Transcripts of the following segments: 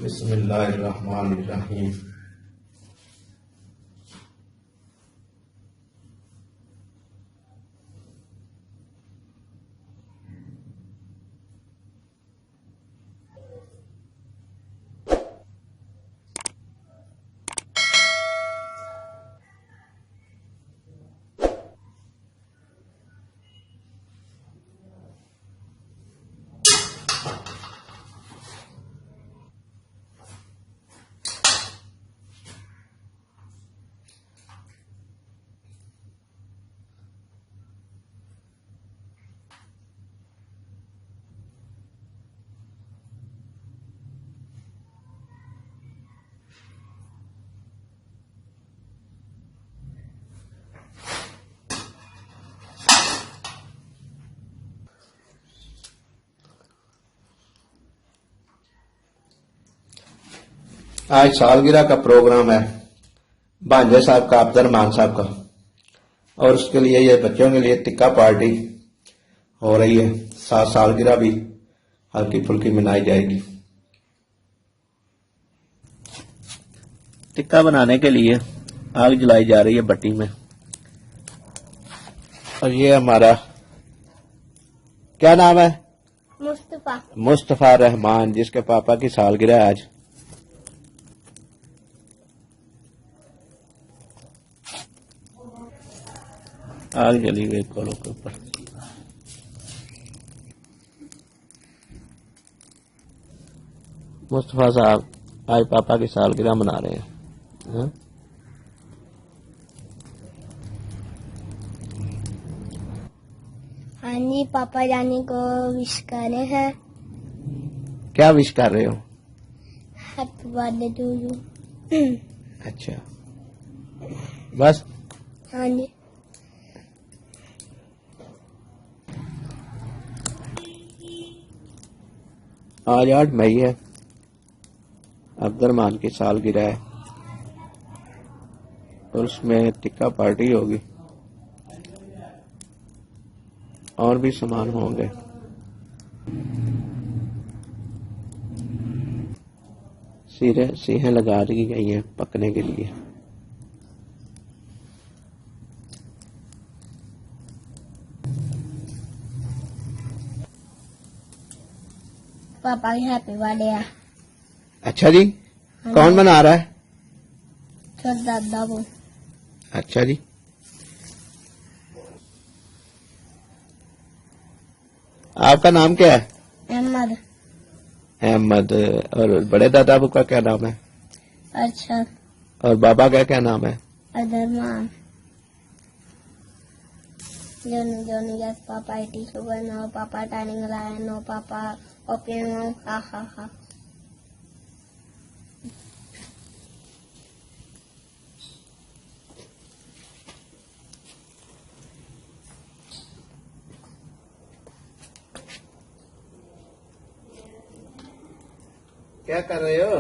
बिस्मिल्लाहिर्रहमानिर्रहीम। आज सालगिरह का प्रोग्राम है भांजे साहब का, अब्दुर्रहमान साहब का, और उसके लिए ये बच्चों के लिए टिक्का पार्टी हो रही है। सालगिरह भी हल्की फुल्की मनाई जाएगी। टिक्का बनाने के लिए आग जलाई जा रही है भट्टी में। और ये हमारा क्या नाम है? मुस्तफा रहमान, जिसके पापा की सालगिरह है आज। आग जली गई कोलों के ऊपर। मुस्तफा साहब आज पापा की सालगिरह मना रहे हैं। हाँ जी, पापा जानी को विश करे हैं। क्या विश कर रहे हो? Happy birthday to you. अच्छा, बस? हाँ जी। आज 8 मई है, अब्दुर्रहमान की सालगिरह है और उसमें टिक्का पार्टी होगी और भी सामान होंगे। सीहें लगा दी गई हैं पकने के लिए। पापा की हैप्पी बर्थडे है। अच्छा जी, कौन मना रहा है? दादा वो। अच्छा जी, आपका नाम क्या है? अहमद। अहमद। और बड़े दादा का क्या नाम है? अच्छा। और बाबा का क्या नाम है? Abdurrahman. Johnny yes papa इटी sugar no पापा टाइनिंग लायन नो पापा ओके नो हा हा हा। क्या कर रहे हो?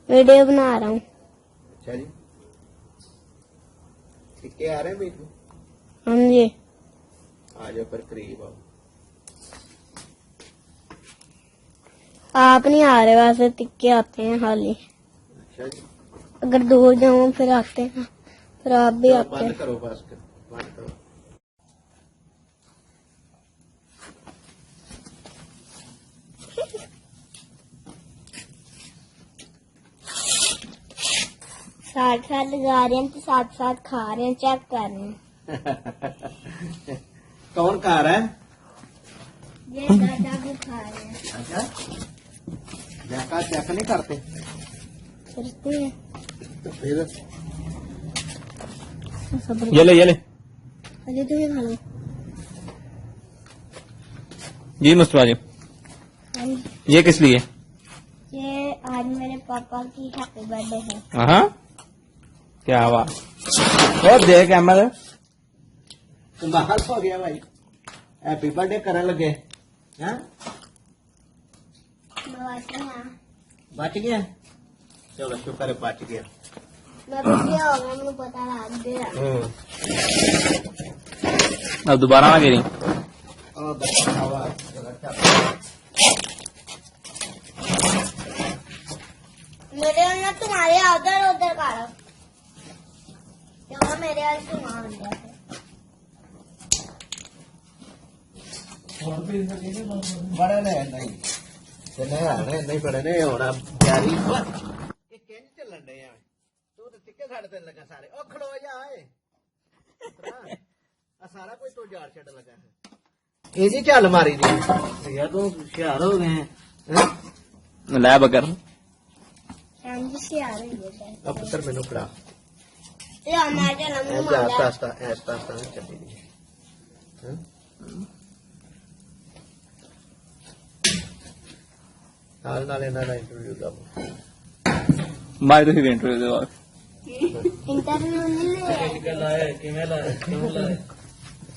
वीडियो बना रहा हूँ। अच्छा जी, टिक्के आ रहे हैं बीच में? हाँ जी। आ जाओ पर करीब आओ। आप नहीं आ रहे, वैसे टिक्के आते हैं खाली। अच्छा जी, अगर दूर जाऊँ फिर आते हैं, फिर आप भी आते हैं। बंद करो, बस बंद करो। साथ साथ लगा रहे हैं तो साथ साथ खा रहे हैं, चेक कर रहे हैं। कौन खा रहा है? ये दादा भी खा रहे हैं। अच्छा, जैका चेक नहीं करते? करते हैं तो फिर ये ले अरे तो ये खा लो जी। मुस्तफा जी, हाँ जी। ये किस लिए? ये आज मेरे पापा की हैप्पी बर्थडे है। हाँ, क्या हुआ? और देख अहमद, तुम बाहर हो गया भाई, हैप्पी बर्थडे करने लगे। हाँ, बच गया। चलो शुक्र है बच गया। मैं बढ़िया हो गया, मुझे पता लग गया। अब दोबारा आ गई। मेरे अंदर तुम्हारे उधर उधर काढ़ो क्यों मेरे वाल धुआं आ गया बड़े ने नहीं ते नहीं आने नहीं बड़े ने होना प्यारी ये किंज चलन डे आ तू ते टिक्के साडे ते लगा सारे ओ खलो जा ए आ सारा कोई तो जार छड़ लगा है ये जी चल मारी दी यार तो होशियार हो गए हैं ਲੈ ਬਕਰ इंज से आ रही है अब पुत्र मेनू फड़ा ये हमारे ऐसे नमूना आस्ता मारा आस्ता नहीं चली दी नाल इन्हां दा इंटरव्यू दा ਮਾਈ ਤੁਸੀਂ ਇੰਟਰਵਿਊ ਦੇ ਬਾਅਦ इंटरव्यू नहीं ले निकल आए किਵੇਂ ਲਾਇਆ ਕਿਉਂ ਲਾਇਆ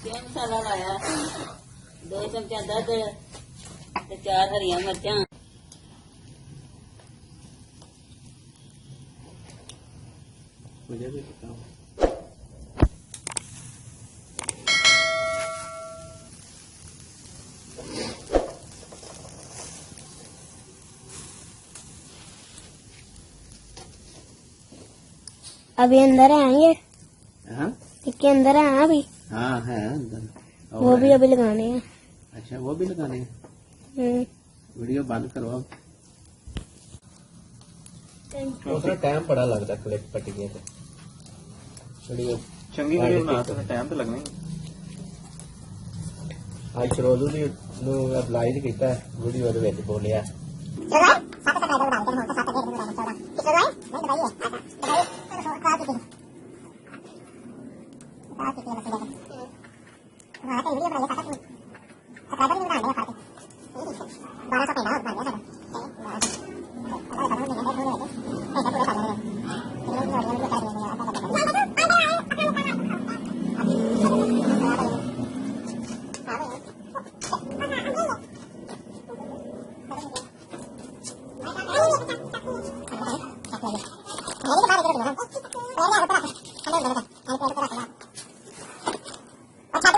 ਕਿਉਂ ਮਸਾਲਾ ਲਾਇਆ 2 ਚਮਚਾ ਦੁੱਧ ਤੇ 4 ਹਰੀਆਂ ਮਿਰਚਾਂ मुझे भी बताओ अभी अंदर आएंगे हाँ इसके अंदर है अभी हाँ है अंदर वो भी अभी लगाने हैं अच्छा वो भी लगाने हैं वीडियो बंद करो अब उसका टाइम बड़ा लगता क्लिप कट गया तो वीडियो ਚੰਗੀ ਵੀਡੀਓ ਬਣਾ ਤੇ ਟਾਈਮ ਤੇ ਲੱਗਣਾ ਹੀ आज शरोजू ने अप्लाई किया वीडियो ਦੇ ਵਿੱਚ ਬੋਲਿਆ अच्छा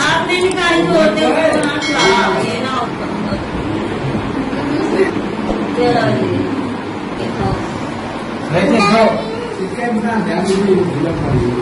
आपने निकाली तो होते ये ना तेरा Đấy, thế thôi. Thì các em ra để ăn cái gì?